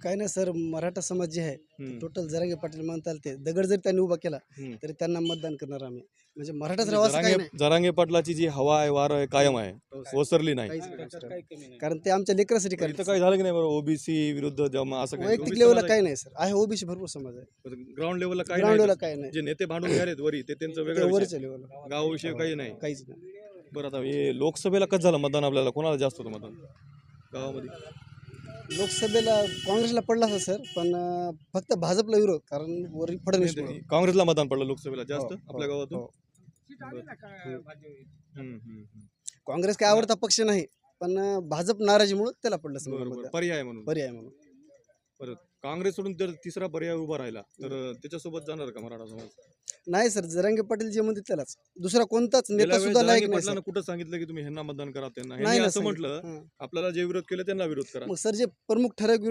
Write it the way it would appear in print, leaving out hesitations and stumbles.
काय नाही सर, मराठा समाज जे आहे हम्म. टोटल जरांगे पाटील म्हणता ते दगड जरी त्यांनी उभा केला हम्म. तरी त्यांना मतदान करणार आम्ही. म्हणजे मराठाच राहावं असं काही नाही. जरांगे पाटलाची जी हवा आहे वार आहे कायम आहे, ओसरली नाही. काहीच नाही दुसरं. कारण ते आमच्या लेकरासाठी पण इथं करतात. काही झालं की नाही बरोबर, ओबीसी विरुद्ध जमा असं काही वैयक्तिक लेवलला काही नाही सर, आहे ओबीसी भरपूर समाज आहे. ग्राउंड लेवलला काही ग्राउंड लेवलला नाही. काही नाही, जे नेते भांडून घ्यालेत वरी ते त्यांचं ते वेगळं विषय. वरच्या लेवलला गावाविषयी काही नाही. काहीच नाही. बरं, आता हे लोकसभेला कसं झालं मतदान, आपल्याला कोणाला जास्त होतं मतदान गावामध्ये? लोकसभेला काँग्रेसला पडला असता सर, पण फक्त भाजपला विरोध, कारण वरील फडणवीस काँग्रेसला मतदान पडलं लोकसभेला जास्त हो, आपल्या हो, गावातून. हो. हम्म, हम्म, हम्म. काँग्रेस काय आवडता पक्ष नाही, पण भाजप नाराजीमुळे त्याला पडलं समजा बरोबर, मतदान. पर्याय म्हणून. पर्याय म्हणून. बरं, काँग्रेस सोडून जर तिसरा पर्याय उभा राहिला तर त्याच्यासोबत जाणार का मराठा समाज? नाही सर, जरांगे पाटील जे म्हणते त्यालाच, दुसरा कोणताच गेल्या नेता वेळेस सुद्धा जरांगे लायक नाही पाटलांना सर. कुठं सांगितलं की तुम्ही ह्यांना मतदान करा, त्यांना नाही ह्यांनी ना असं सांगितलं. म्हटलं हां. आपल्याला जे विरोध केले त्यांना विरोध करा. मग सर जे प्रमुख ठराविक विरोध